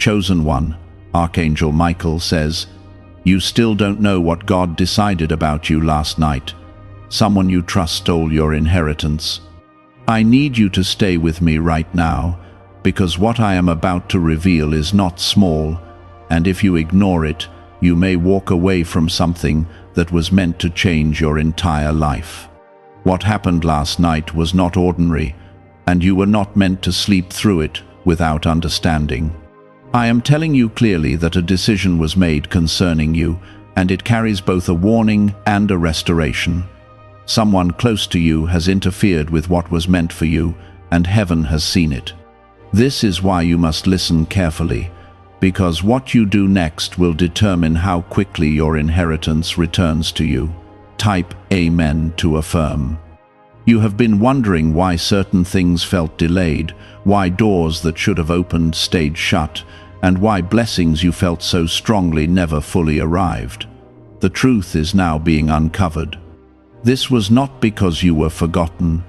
chosen one, Archangel Michael says, "You still don't know what God decided about you last night. Someone you trust stole your inheritance. I need you to stay with me right now, because what I am about to reveal is not small, and if you ignore it, you may walk away from something that was meant to change your entire life. What happened last night was not ordinary, and you were not meant to sleep through it without understanding. I am telling you clearly that a decision was made concerning you, and it carries both a warning and a restoration. Someone close to you has interfered with what was meant for you, and heaven has seen it. This is why you must listen carefully, because what you do next will determine how quickly your inheritance returns to you. Type Amen to affirm. You have been wondering why certain things felt delayed, why doors that should have opened stayed shut, and why blessings you felt so strongly never fully arrived. The truth is now being uncovered. This was not because you were forgotten,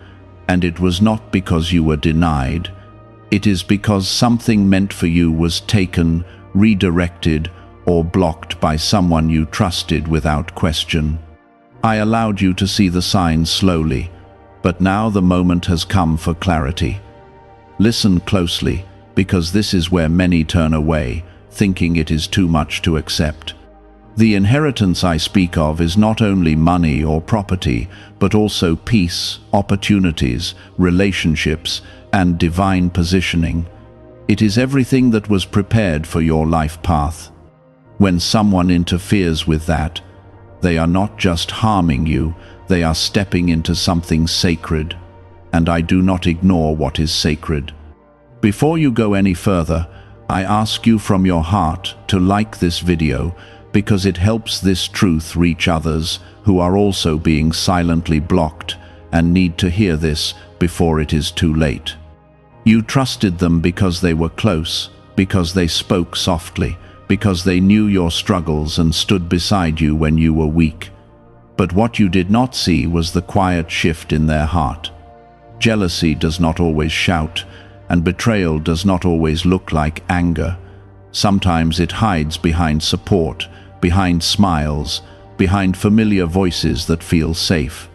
and it was not because you were denied. It is because something meant for you was taken, redirected, or blocked by someone you trusted without question. I allowed you to see the signs slowly, but now the moment has come for clarity. Listen closely, because this is where many turn away, thinking it is too much to accept. The inheritance I speak of is not only money or property, but also peace, opportunities, relationships, and divine positioning. It is everything that was prepared for your life path. When someone interferes with that, they are not just harming you, they are stepping into something sacred, and I do not ignore what is sacred. Before you go any further, I ask you from your heart to like this video, because it helps this truth reach others who are also being silently blocked and need to hear this before it is too late. You trusted them because they were close, because they spoke softly, because they knew your struggles and stood beside you when you were weak. But what you did not see was the quiet shift in their heart. Jealousy does not always shout, and betrayal does not always look like anger. Sometimes it hides behind support, behind smiles, behind familiar voices that feel safe.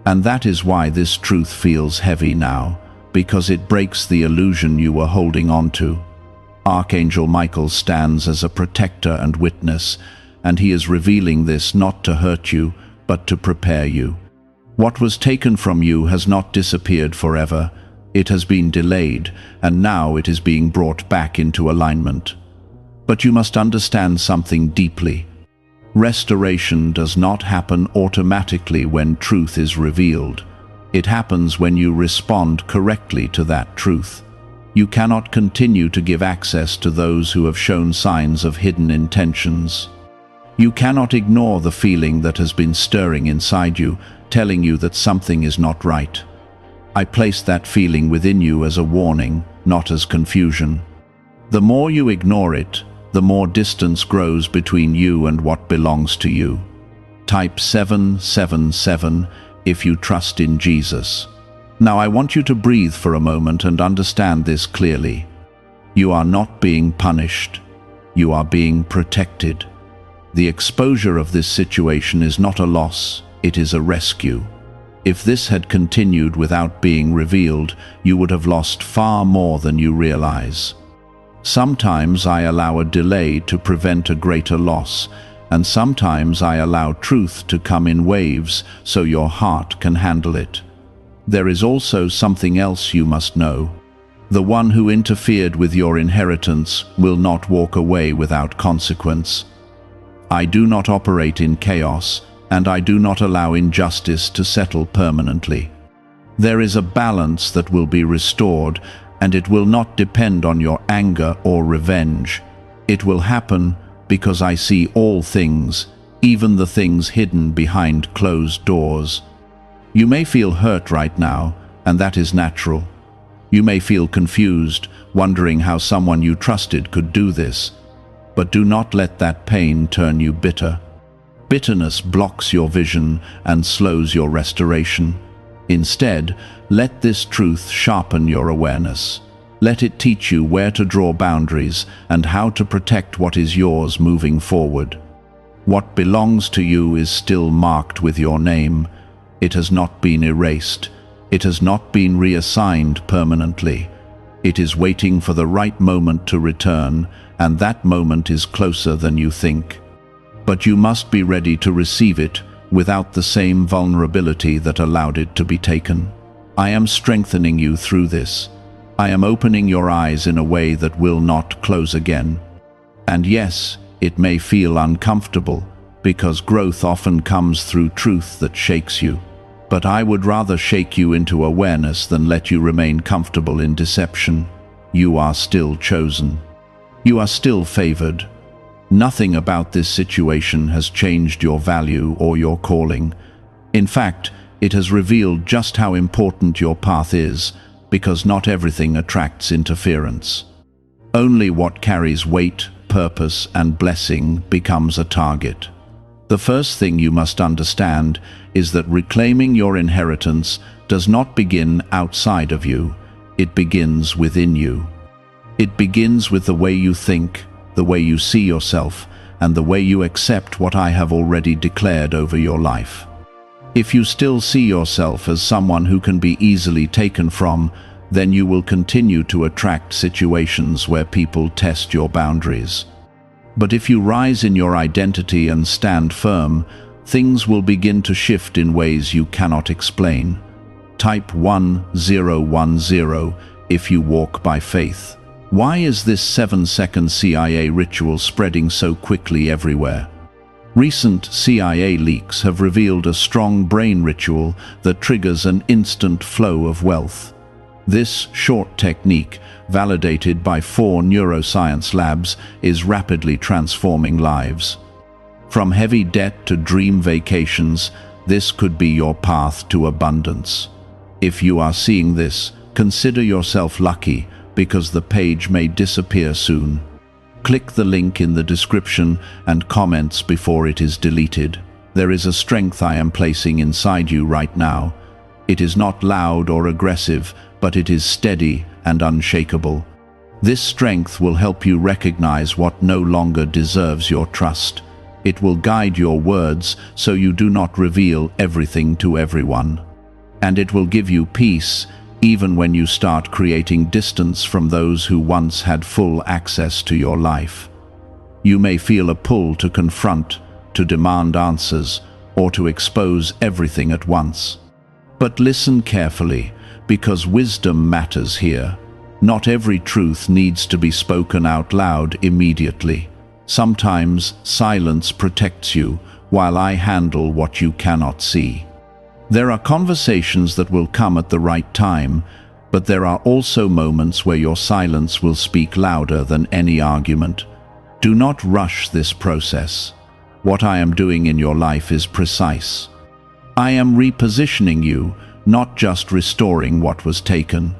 And that is why this truth feels heavy now, because it breaks the illusion you were holding on to. Archangel Michael stands as a protector and witness, and he is revealing this not to hurt you, but to prepare you. What was taken from you has not disappeared forever. It has been delayed, and now it is being brought back into alignment. But you must understand something deeply. Restoration does not happen automatically when truth is revealed. It happens when you respond correctly to that truth. You cannot continue to give access to those who have shown signs of hidden intentions. You cannot ignore the feeling that has been stirring inside you, telling you that something is not right. I place that feeling within you as a warning, not as confusion. The more you ignore it, the more distance grows between you and what belongs to you. Type 777 if you trust in Jesus. Now I want you to breathe for a moment and understand this clearly. You are not being punished. You are being protected. The exposure of this situation is not a loss, it is a rescue. If this had continued without being revealed, you would have lost far more than you realize. Sometimes I allow a delay to prevent a greater loss, and sometimes I allow truth to come in waves so your heart can handle it. There is also something else you must know. The one who interfered with your inheritance will not walk away without consequence. I do not operate in chaos, and I do not allow injustice to settle permanently. There is a balance that will be restored, and it will not depend on your anger or revenge. It will happen because I see all things, even the things hidden behind closed doors. You may feel hurt right now, and that is natural. You may feel confused, wondering how someone you trusted could do this. But do not let that pain turn you bitter. Bitterness blocks your vision and slows your restoration. Instead, let this truth sharpen your awareness. Let it teach you where to draw boundaries and how to protect what is yours moving forward. What belongs to you is still marked with your name. It has not been erased. It has not been reassigned permanently. It is waiting for the right moment to return, and that moment is closer than you think. But you must be ready to receive it without the same vulnerability that allowed it to be taken. I am strengthening you through this. I am opening your eyes in a way that will not close again. And yes, it may feel uncomfortable, because growth often comes through truth that shakes you. But I would rather shake you into awareness than let you remain comfortable in deception. You are still chosen. You are still favored. Nothing about this situation has changed your value or your calling. In fact, it has revealed just how important your path is, because not everything attracts interference. Only what carries weight, purpose, and blessing becomes a target. The first thing you must understand is that reclaiming your inheritance does not begin outside of you. It begins within you. It begins with the way you think, the way you see yourself, and the way you accept what I have already declared over your life. If you still see yourself as someone who can be easily taken from, then you will continue to attract situations where people test your boundaries. But if you rise in your identity and stand firm, things will begin to shift in ways you cannot explain. Type 1010 if you walk by faith. Why is this 7-second CIA ritual spreading so quickly everywhere? Recent CIA leaks have revealed a strong brain ritual that triggers an instant flow of wealth. This short technique, validated by 4 neuroscience labs, is rapidly transforming lives. From heavy debt to dream vacations, this could be your path to abundance. If you are seeing this, consider yourself lucky, because the page may disappear soon. Click the link in the description and comments before it is deleted. There is a strength I am placing inside you right now. It is not loud or aggressive, but it is steady and unshakable. This strength will help you recognize what no longer deserves your trust. It will guide your words so you do not reveal everything to everyone. And it will give you peace even when you start creating distance from those who once had full access to your life. You may feel a pull to confront, to demand answers, or to expose everything at once. But listen carefully, because wisdom matters here. Not every truth needs to be spoken out loud immediately. Sometimes silence protects you, while I handle what you cannot see. There are conversations that will come at the right time, but there are also moments where your silence will speak louder than any argument. Do not rush this process. What I am doing in your life is precise. I am repositioning you, not just restoring what was taken.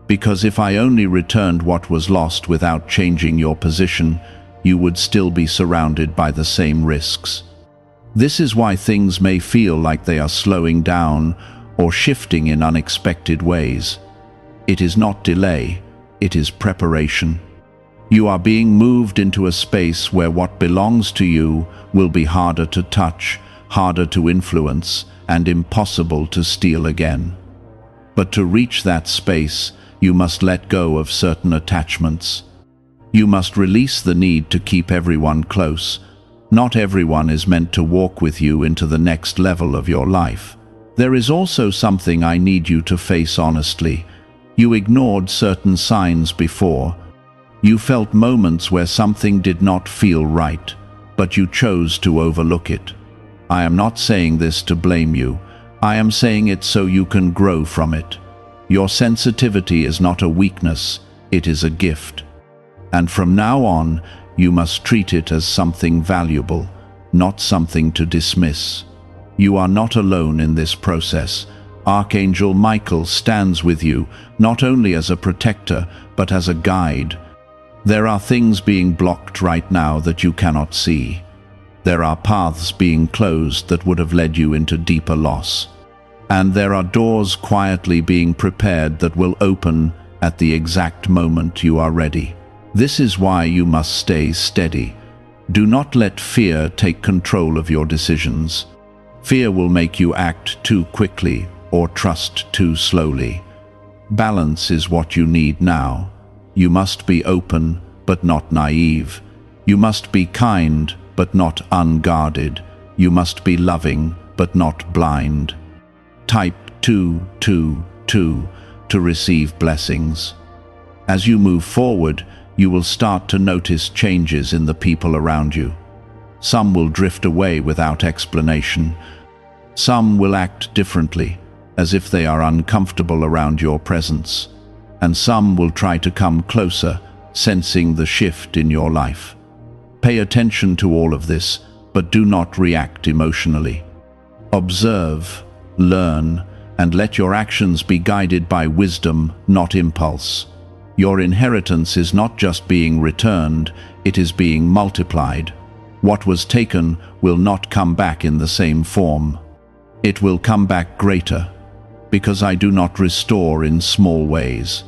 Because if I only returned what was lost without changing your position, you would still be surrounded by the same risks. This is why things may feel like they are slowing down or shifting in unexpected ways. It is not delay, it is preparation. You are being moved into a space where what belongs to you will be harder to touch, harder to influence, and impossible to steal again. But to reach that space, you must let go of certain attachments. You must release the need to keep everyone close. Not everyone is meant to walk with you into the next level of your life. There is also something I need you to face honestly. You ignored certain signs before. You felt moments where something did not feel right, but you chose to overlook it. I am not saying this to blame you. I am saying it so you can grow from it. Your sensitivity is not a weakness, it is a gift. And from now on, you must treat it as something valuable, not something to dismiss. You are not alone in this process. Archangel Michael stands with you, not only as a protector, but as a guide. There are things being blocked right now that you cannot see. There are paths being closed that would have led you into deeper loss. And there are doors quietly being prepared that will open at the exact moment you are ready. This is why you must stay steady. Do not let fear take control of your decisions. Fear will make you act too quickly or trust too slowly. Balance is what you need now. You must be open, but not naive. You must be kind, but not unguarded. You must be loving, but not blind. Type 222 to receive blessings. As you move forward, you will start to notice changes in the people around you. Some will drift away without explanation. Some will act differently, as if they are uncomfortable around your presence. And some will try to come closer, sensing the shift in your life. Pay attention to all of this, but do not react emotionally. Observe, learn, and let your actions be guided by wisdom, not impulse. Your inheritance is not just being returned, it is being multiplied. What was taken will not come back in the same form. It will come back greater, because I do not restore in small ways.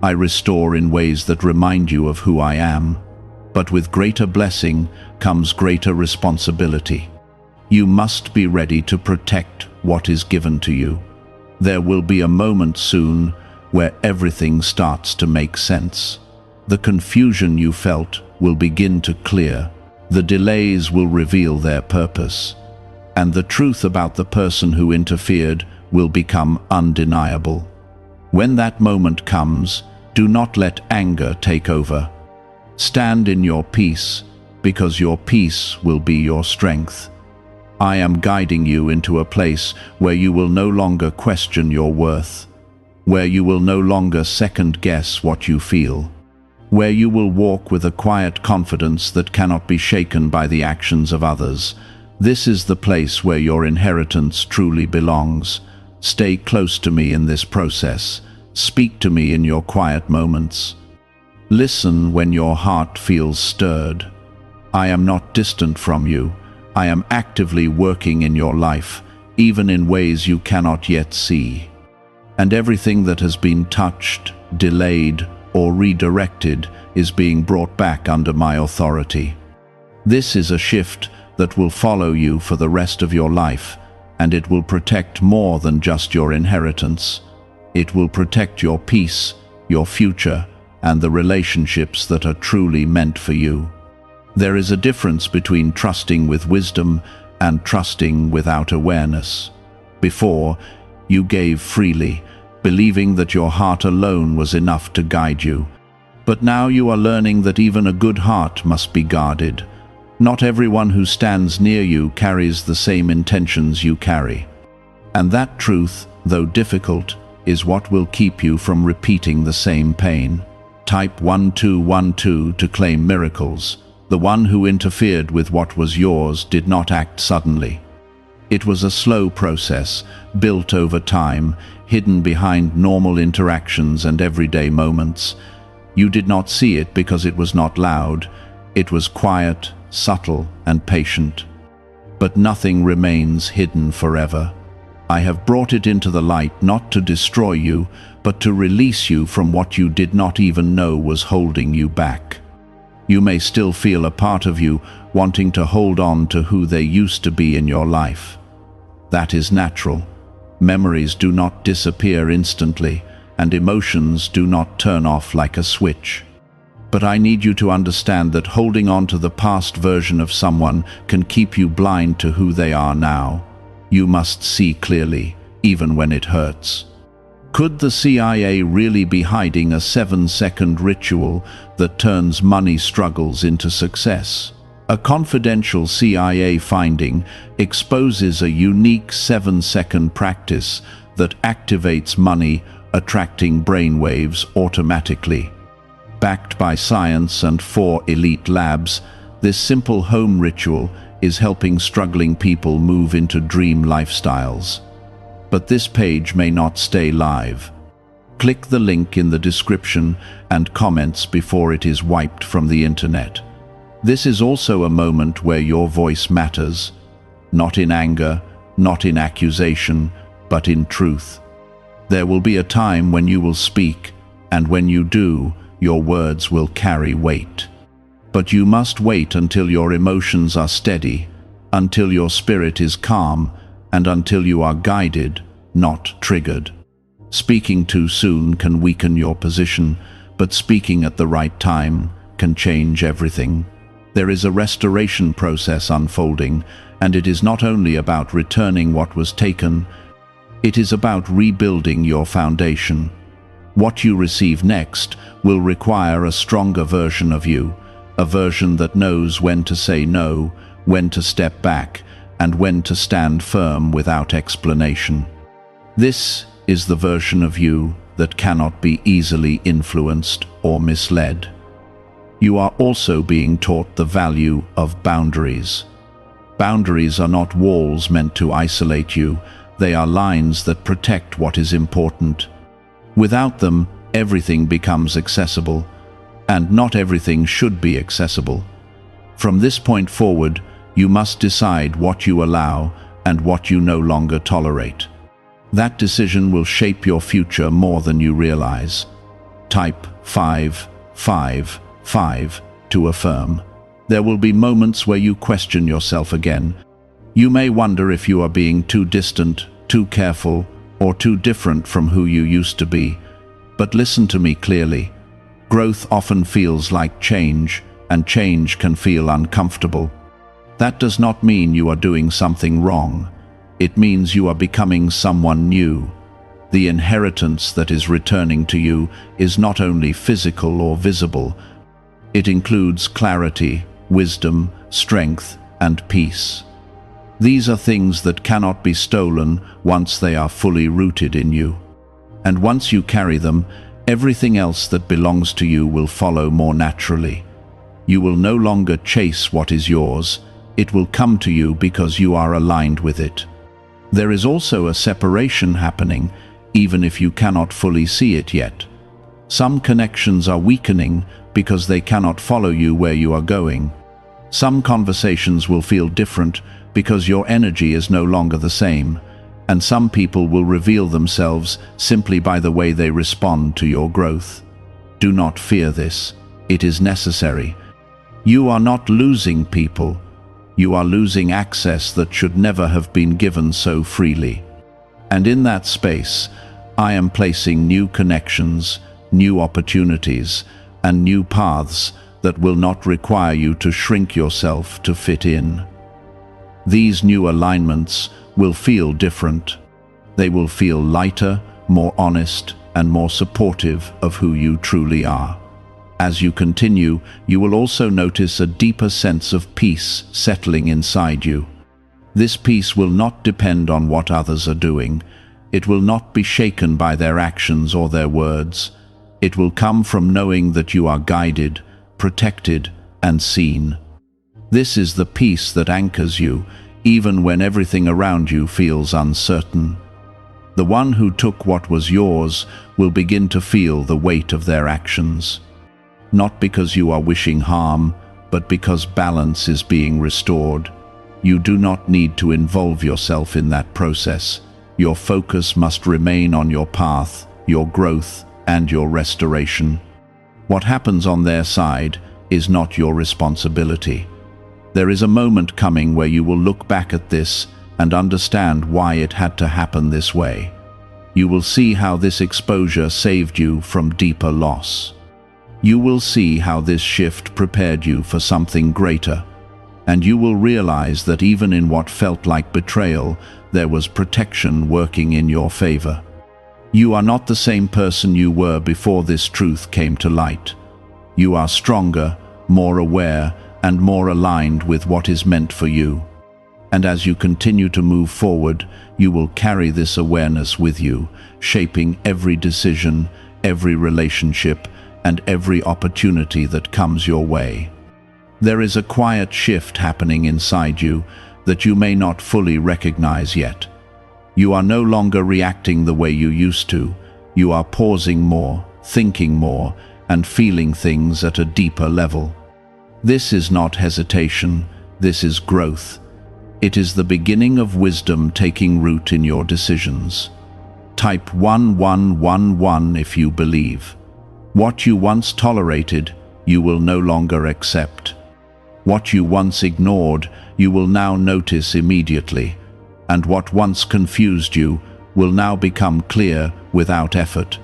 I restore in ways that remind you of who I am. But with greater blessing comes greater responsibility. You must be ready to protect what is given to you. There will be a moment soon where everything starts to make sense. The confusion you felt will begin to clear. The delays will reveal their purpose. And the truth about the person who interfered will become undeniable. When that moment comes, do not let anger take over. Stand in your peace, because your peace will be your strength. I am guiding you into a place where you will no longer question your worth, where you will no longer second-guess what you feel, where you will walk with a quiet confidence that cannot be shaken by the actions of others. This is the place where your inheritance truly belongs. Stay close to me in this process. Speak to me in your quiet moments. Listen when your heart feels stirred. I am not distant from you. I am actively working in your life, even in ways you cannot yet see. And everything that has been touched, delayed, or redirected is being brought back under my authority. This is a shift that will follow you for the rest of your life, and it will protect more than just your inheritance. It will protect your peace, your future, and the relationships that are truly meant for you. There is a difference between trusting with wisdom and trusting without awareness. Before, you gave freely, believing that your heart alone was enough to guide you. But now you are learning that even a good heart must be guarded. Not everyone who stands near you carries the same intentions you carry. And that truth, though difficult, is what will keep you from repeating the same pain. Type 1212 to claim miracles. The one who interfered with what was yours did not act suddenly. It was a slow process, built over time, hidden behind normal interactions and everyday moments. You did not see it because it was not loud. It was quiet, subtle, and patient. But nothing remains hidden forever. I have brought it into the light not to destroy you, but to release you from what you did not even know was holding you back. You may still feel a part of you wanting to hold on to who they used to be in your life. That is natural. Memories do not disappear instantly, and emotions do not turn off like a switch. But I need you to understand that holding on to the past version of someone can keep you blind to who they are now. You must see clearly, even when it hurts. Could the CIA really be hiding a 7-second ritual that turns money struggles into success? A confidential CIA finding exposes a unique 7-second practice that activates money attracting brainwaves automatically. Backed by science and 4 elite labs, this simple home ritual is helping struggling people move into dream lifestyles. But this page may not stay live. Click the link in the description and comments before it is wiped from the internet. This is also a moment where your voice matters, not in anger, not in accusation, but in truth. There will be a time when you will speak, and when you do, your words will carry weight. But you must wait until your emotions are steady, until your spirit is calm, and until you are guided, not triggered. Speaking too soon can weaken your position, but speaking at the right time can change everything. There is a restoration process unfolding, and it is not only about returning what was taken, it is about rebuilding your foundation. What you receive next will require a stronger version of you, a version that knows when to say no, when to step back, and when to stand firm without explanation. This is the version of you that cannot be easily influenced or misled. You are also being taught the value of boundaries. Boundaries are not walls meant to isolate you, they are lines that protect what is important. Without them, everything becomes accessible, and not everything should be accessible. From this point forward, you must decide what you allow and what you no longer tolerate. That decision will shape your future more than you realize. Type 555 to affirm. There will be moments where you question yourself again. You may wonder if you are being too distant, too careful, or too different from who you used to be. But listen to me clearly. Growth often feels like change, and change can feel uncomfortable. That does not mean you are doing something wrong. It means you are becoming someone new. The inheritance that is returning to you is not only physical or visible. It includes clarity, wisdom, strength, and peace. These are things that cannot be stolen once they are fully rooted in you. And once you carry them, everything else that belongs to you will follow more naturally. You will no longer chase what is yours. It will come to you because you are aligned with it. There is also a separation happening, even if you cannot fully see it yet. Some connections are weakening because they cannot follow you where you are going. Some conversations will feel different because your energy is no longer the same, and some people will reveal themselves simply by the way they respond to your growth. Do not fear this. It is necessary. You are not losing people. You are losing access that should never have been given so freely. And in that space, I am placing new connections, new opportunities, and new paths that will not require you to shrink yourself to fit in. These new alignments will feel different. They will feel lighter, more honest, and more supportive of who you truly are. As you continue, you will also notice a deeper sense of peace settling inside you. This peace will not depend on what others are doing. It will not be shaken by their actions or their words. It will come from knowing that you are guided, protected, and seen. This is the peace that anchors you, even when everything around you feels uncertain. The one who took what was yours will begin to feel the weight of their actions. Not because you are wishing harm, but because balance is being restored. You do not need to involve yourself in that process. Your focus must remain on your path, your growth, and your restoration. What happens on their side is not your responsibility. There is a moment coming where you will look back at this and understand why it had to happen this way. You will see how this exposure saved you from deeper loss. You will see how this shift prepared you for something greater, and you will realize that even in what felt like betrayal, there was protection working in your favor. You are not the same person you were before this truth came to light. You are stronger, more aware, and more aligned with what is meant for you. And as you continue to move forward, you will carry this awareness with you, shaping every decision, every relationship, and every opportunity that comes your way. There is a quiet shift happening inside you that you may not fully recognize yet. You are no longer reacting the way you used to. You are pausing more, thinking more, and feeling things at a deeper level. This is not hesitation, this is growth. It is the beginning of wisdom taking root in your decisions. Type 1111 if you believe. What you once tolerated, you will no longer accept. What you once ignored, you will now notice immediately. And what once confused you will now become clear without effort.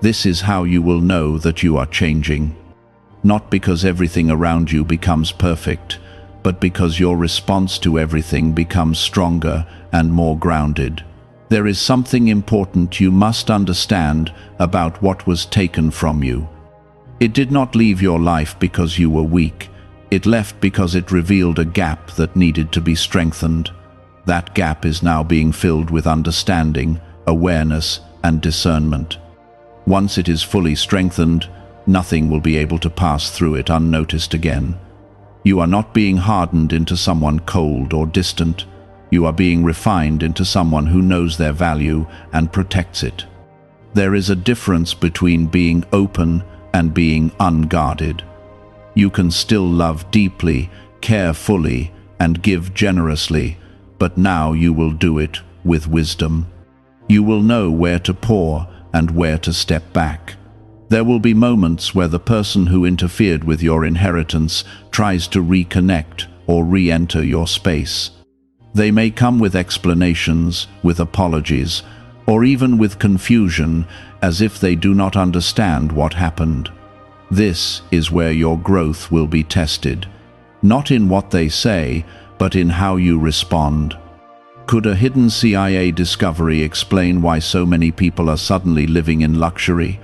This is how you will know that you are changing. Not because everything around you becomes perfect, but because your response to everything becomes stronger and more grounded. There is something important you must understand about what was taken from you. It did not leave your life because you were weak. It left because it revealed a gap that needed to be strengthened. That gap is now being filled with understanding, awareness, and discernment. Once it is fully strengthened, nothing will be able to pass through it unnoticed again. You are not being hardened into someone cold or distant. You are being refined into someone who knows their value and protects it. There is a difference between being open and being unguarded. You can still love deeply, care fully, and give generously, but now you will do it with wisdom. You will know where to pour and where to step back. There will be moments where the person who interfered with your inheritance tries to reconnect or re-enter your space. They may come with explanations, with apologies, or even with confusion, as if they do not understand what happened. This is where your growth will be tested, not in what they say, but in how you respond. Could a hidden CIA discovery explain why so many people are suddenly living in luxury?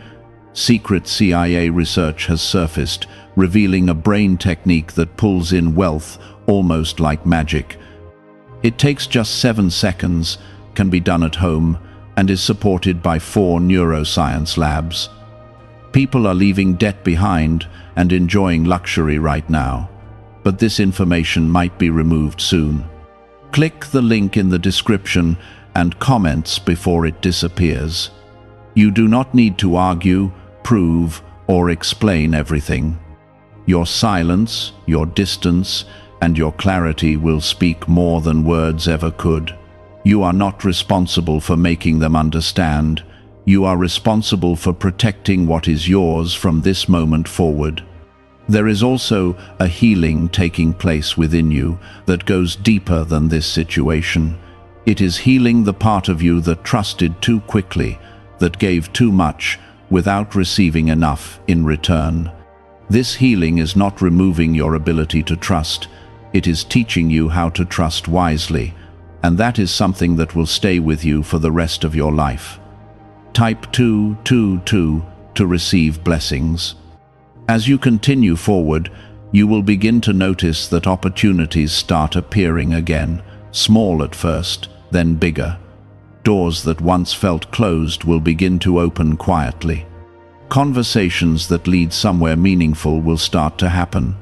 Secret CIA research has surfaced, revealing a brain technique that pulls in wealth almost like magic. It takes just 7 seconds, can be done at home, and is supported by 4 neuroscience labs. People are leaving debt behind and enjoying luxury right now, but this information might be removed soon. Click the link in the description and comments before it disappears. You do not need to argue, prove, or explain everything. Your silence, your distance, and your clarity will speak more than words ever could. You are not responsible for making them understand. You are responsible for protecting what is yours from this moment forward. There is also a healing taking place within you that goes deeper than this situation. It is healing the part of you that trusted too quickly, that gave too much without receiving enough in return. This healing is not removing your ability to trust. It is teaching you how to trust wisely, and that is something that will stay with you for the rest of your life. Type 222 to receive blessings. As you continue forward, you will begin to notice that opportunities start appearing again, small at first, then bigger. Doors that once felt closed will begin to open quietly. Conversations that lead somewhere meaningful will start to happen.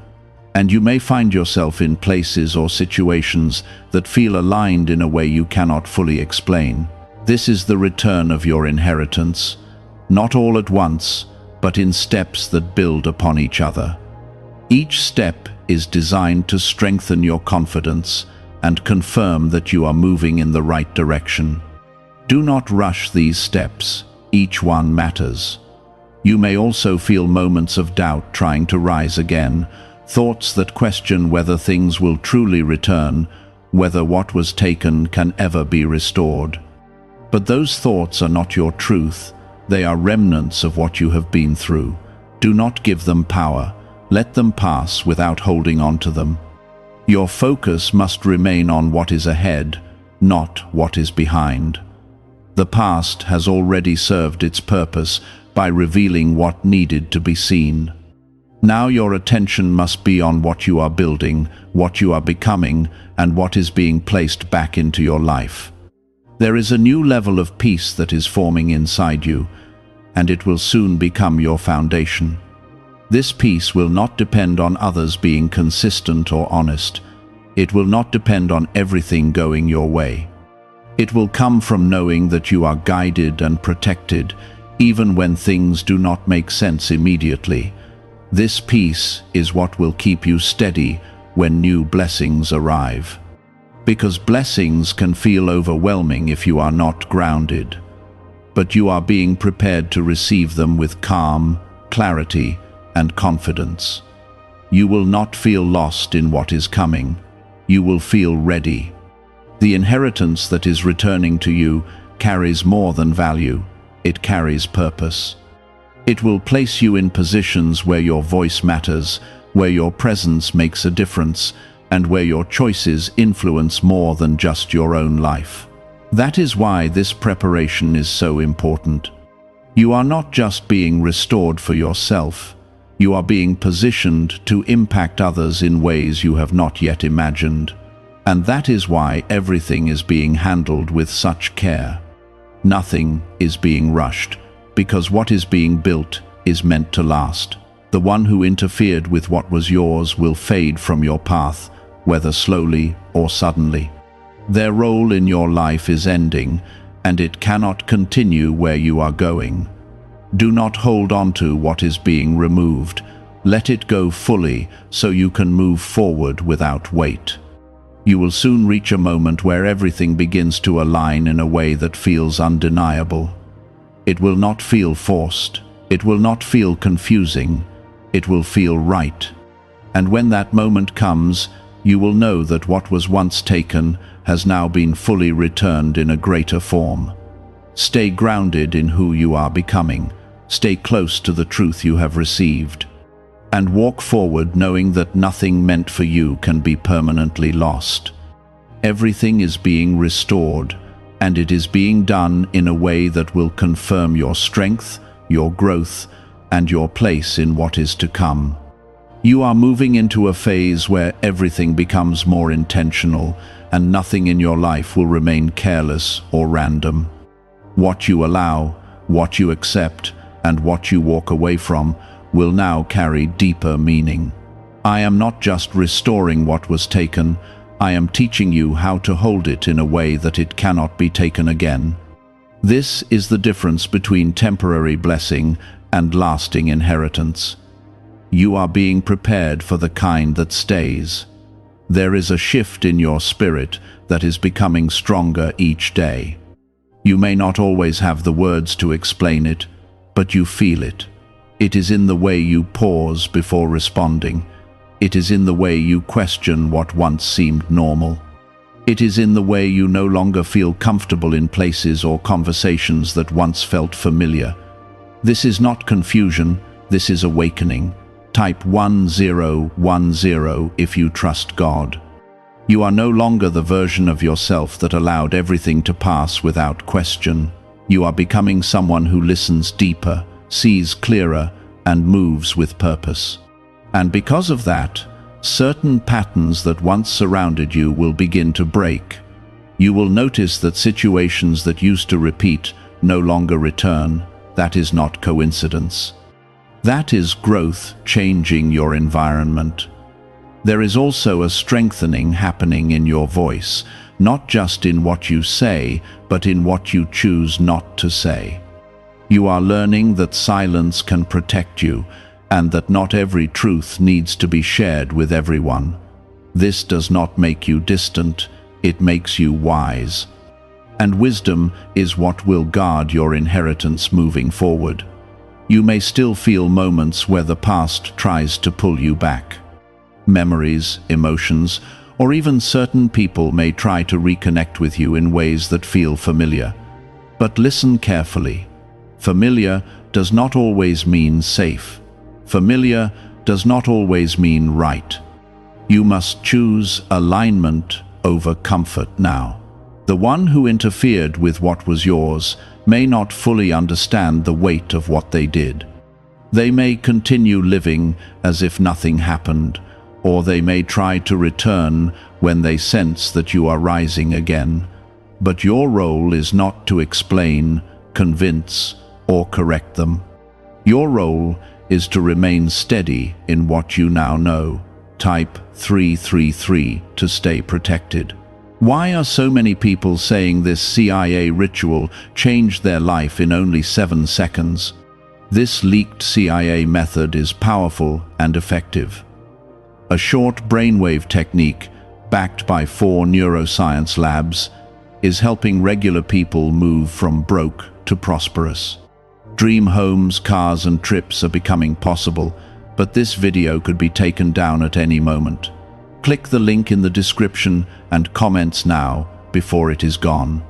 And you may find yourself in places or situations that feel aligned in a way you cannot fully explain. This is the return of your inheritance, not all at once, but in steps that build upon each other. Each step is designed to strengthen your confidence and confirm that you are moving in the right direction. Do not rush these steps. Each one matters. You may also feel moments of doubt trying to rise again, thoughts that question whether things will truly return, whether what was taken can ever be restored. But those thoughts are not your truth. They are remnants of what you have been through. Do not give them power. Let them pass without holding on to them. Your focus must remain on what is ahead, not what is behind. The past has already served its purpose by revealing what needed to be seen. Now your attention must be on what you are building, what you are becoming, and what is being placed back into your life. There is a new level of peace that is forming inside you, and it will soon become your foundation. This peace will not depend on others being consistent or honest. It will not depend on everything going your way. It will come from knowing that you are guided and protected, even when things do not make sense immediately. This peace is what will keep you steady when new blessings arrive. Because blessings can feel overwhelming if you are not grounded. But you are being prepared to receive them with calm, clarity and confidence. You will not feel lost in what is coming. You will feel ready. The inheritance that is returning to you carries more than value. It carries purpose. It will place you in positions where your voice matters, where your presence makes a difference, and where your choices influence more than just your own life. That is why this preparation is so important. You are not just being restored for yourself. You are being positioned to impact others in ways you have not yet imagined. And that is why everything is being handled with such care. Nothing is being rushed, because what is being built is meant to last. The one who interfered with what was yours will fade from your path, whether slowly or suddenly. Their role in your life is ending, and it cannot continue where you are going. Do not hold on to what is being removed. Let it go fully so you can move forward without weight. You will soon reach a moment where everything begins to align in a way that feels undeniable. It will not feel forced. It will not feel confusing. It will feel right. And when that moment comes, you will know that what was once taken has now been fully returned in a greater form. Stay grounded in who you are becoming. Stay close to the truth you have received. And walk forward knowing that nothing meant for you can be permanently lost. Everything is being restored, and it is being done in a way that will confirm your strength, your growth, and your place in what is to come. You are moving into a phase where everything becomes more intentional, and nothing in your life will remain careless or random. What you allow, what you accept, and what you walk away from will now carry deeper meaning. I am not just restoring what was taken, I am teaching you how to hold it in a way that it cannot be taken again. This is the difference between temporary blessing and lasting inheritance. You are being prepared for the kind that stays. There is a shift in your spirit that is becoming stronger each day. You may not always have the words to explain it, but you feel it. It is in the way you pause before responding. It is in the way you question what once seemed normal. It is in the way you no longer feel comfortable in places or conversations that once felt familiar. This is not confusion, this is awakening. Type 1010 if you trust God. You are no longer the version of yourself that allowed everything to pass without question. You are becoming someone who listens deeper, sees clearer, and moves with purpose. And because of that, certain patterns that once surrounded you will begin to break. You will notice that situations that used to repeat no longer return. That is not coincidence. That is growth changing your environment. There is also a strengthening happening in your voice, not just in what you say, but in what you choose not to say. You are learning that silence can protect you, and that not every truth needs to be shared with everyone. This does not make you distant, it makes you wise. And wisdom is what will guard your inheritance moving forward. You may still feel moments where the past tries to pull you back. Memories, emotions, or even certain people may try to reconnect with you in ways that feel familiar. But listen carefully. Familiar does not always mean safe. Familiar does not always mean right. You must choose alignment over comfort now. The one who interfered with what was yours may not fully understand the weight of what they did. They may continue living as if nothing happened, or they may try to return when they sense that you are rising again. But your role is not to explain, convince, or correct them. Your role is to remain steady in what you now know. Type 333 to stay protected. Why are so many people saying this CIA ritual changed their life in only 7 seconds? This leaked CIA method is powerful and effective. A short brainwave technique, backed by 4 neuroscience labs, is helping regular people move from broke to prosperous. Dream homes, cars and trips are becoming possible, but this video could be taken down at any moment. Click the link in the description and comments now before it is gone.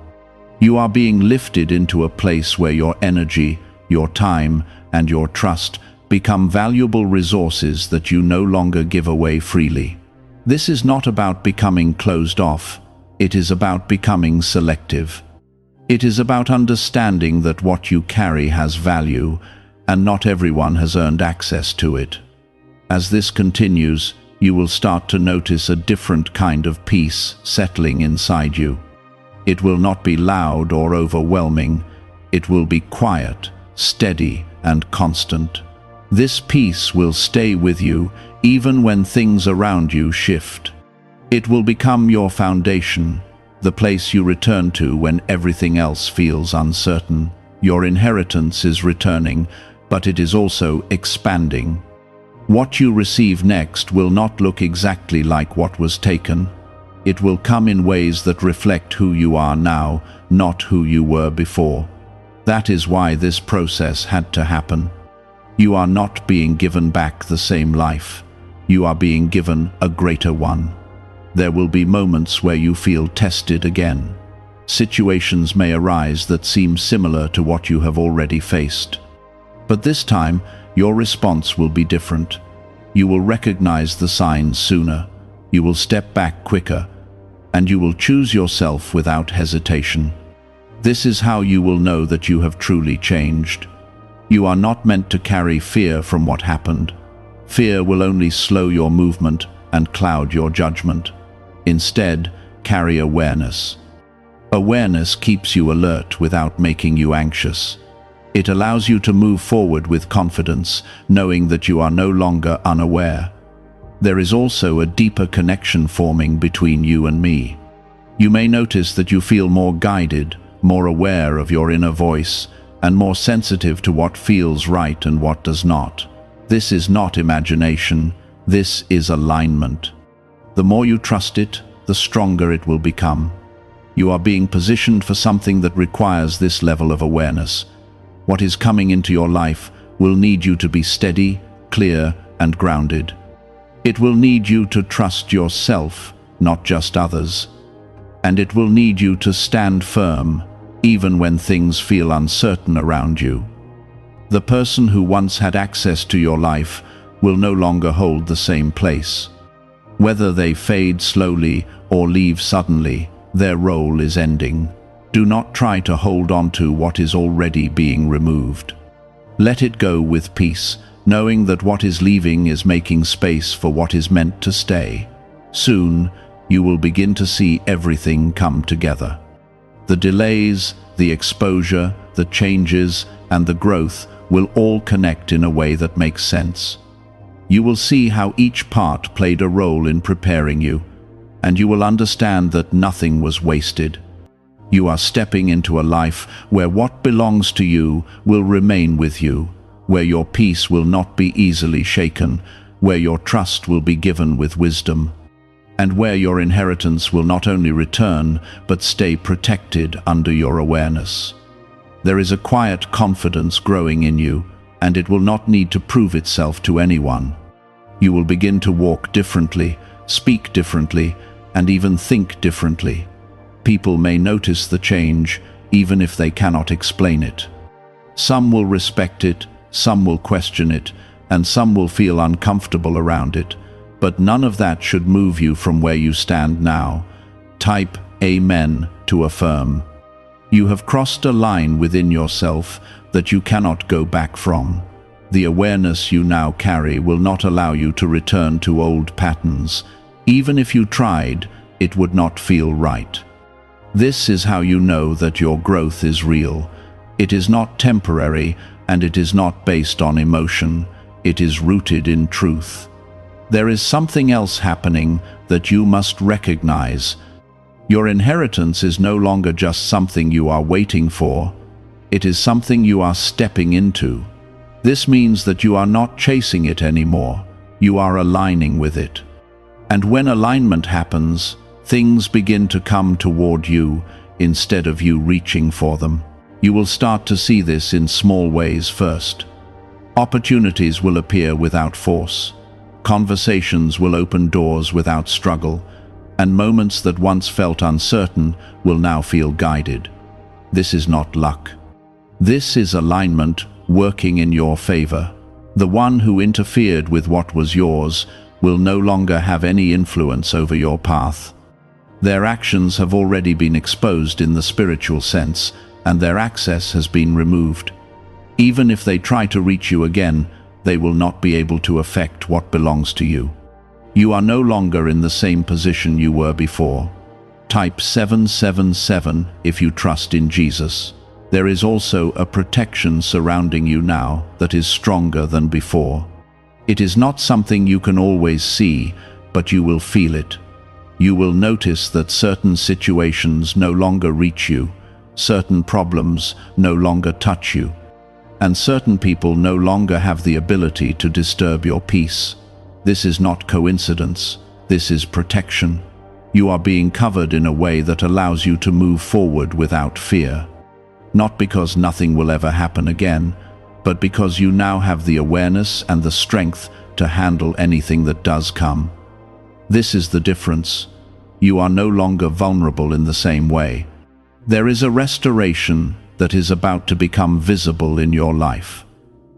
You are being lifted into a place where your energy, your time, and your trust become valuable resources that you no longer give away freely. This is not about becoming closed off. It is about becoming selective. It is about understanding that what you carry has value, and not everyone has earned access to it. As this continues, you will start to notice a different kind of peace settling inside you. It will not be loud or overwhelming. It will be quiet, steady, and constant. This peace will stay with you even when things around you shift. It will become your foundation, the place you return to when everything else feels uncertain. Your inheritance is returning, but it is also expanding. What you receive next will not look exactly like what was taken. It will come in ways that reflect who you are now, not who you were before. That is why this process had to happen. You are not being given back the same life. You are being given a greater one. There will be moments where you feel tested again. Situations may arise that seem similar to what you have already faced. But this time, your response will be different. You will recognize the signs sooner. You will step back quicker, and you will choose yourself without hesitation. This is how you will know that you have truly changed. You are not meant to carry fear from what happened. Fear will only slow your movement and cloud your judgment. Instead, carry awareness. Awareness keeps you alert without making you anxious. It allows you to move forward with confidence, knowing that you are no longer unaware. There is also a deeper connection forming between you and me. You may notice that you feel more guided, more aware of your inner voice, and more sensitive to what feels right and what does not. This is not imagination. This is alignment. The more you trust it, the stronger it will become. You are being positioned for something that requires this level of awareness. What is coming into your life will need you to be steady, clear, and grounded. It will need you to trust yourself, not just others. And it will need you to stand firm, even when things feel uncertain around you. The person who once had access to your life will no longer hold the same place. Whether they fade slowly or leave suddenly, their role is ending. Do not try to hold on to what is already being removed. Let it go with peace, knowing that what is leaving is making space for what is meant to stay. Soon, you will begin to see everything come together. The delays, the exposure, the changes, and the growth will all connect in a way that makes sense. You will see how each part played a role in preparing you, and you will understand that nothing was wasted. You are stepping into a life where what belongs to you will remain with you, where your peace will not be easily shaken, where your trust will be given with wisdom, and where your inheritance will not only return, but stay protected under your awareness. There is a quiet confidence growing in you, and it will not need to prove itself to anyone. You will begin to walk differently, speak differently, and even think differently. People may notice the change, even if they cannot explain it. Some will respect it, some will question it, and some will feel uncomfortable around it. But none of that should move you from where you stand now. Type Amen to affirm. You have crossed a line within yourself that you cannot go back from. The awareness you now carry will not allow you to return to old patterns. Even if you tried, it would not feel right. This is how you know that your growth is real. It is not temporary, and it is not based on emotion. It is rooted in truth. There is something else happening that you must recognize. Your inheritance is no longer just something you are waiting for. It is something you are stepping into. This means that you are not chasing it anymore. You are aligning with it. And when alignment happens, things begin to come toward you instead of you reaching for them. You will start to see this in small ways first. Opportunities will appear without force. Conversations will open doors without struggle, and moments that once felt uncertain will now feel guided. This is not luck. This is alignment working in your favor. The one who interfered with what was yours will no longer have any influence over your path. Their actions have already been exposed in the spiritual sense, and their access has been removed. Even if they try to reach you again, they will not be able to affect what belongs to you. You are no longer in the same position you were before. Type 777 if you trust in Jesus. There is also a protection surrounding you now that is stronger than before. It is not something you can always see, but you will feel it. You will notice that certain situations no longer reach you, certain problems no longer touch you, and certain people no longer have the ability to disturb your peace. This is not coincidence, this is protection. You are being covered in a way that allows you to move forward without fear. Not because nothing will ever happen again, but because you now have the awareness and the strength to handle anything that does come. This is the difference. You are no longer vulnerable in the same way. There is a restoration that is about to become visible in your life.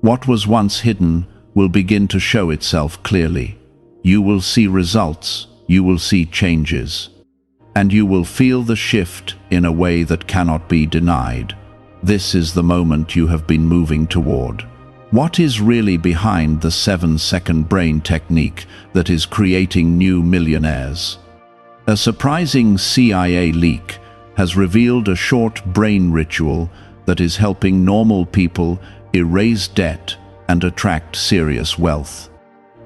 What was once hidden will begin to show itself clearly. You will see results, you will see changes, and you will feel the shift in a way that cannot be denied. This is the moment you have been moving toward. What is really behind the 7-second brain technique that is creating new millionaires? A surprising CIA leak has revealed a short brain ritual that is helping normal people erase debt and attract serious wealth.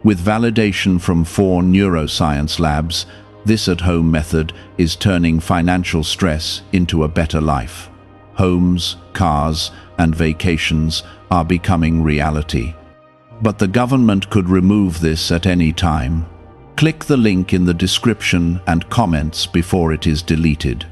With validation from 4 neuroscience labs, this at-home method is turning financial stress into a better life. Homes, cars, and vacations are becoming reality. But the government could remove this at any time. Click the link in the description and comments before it is deleted.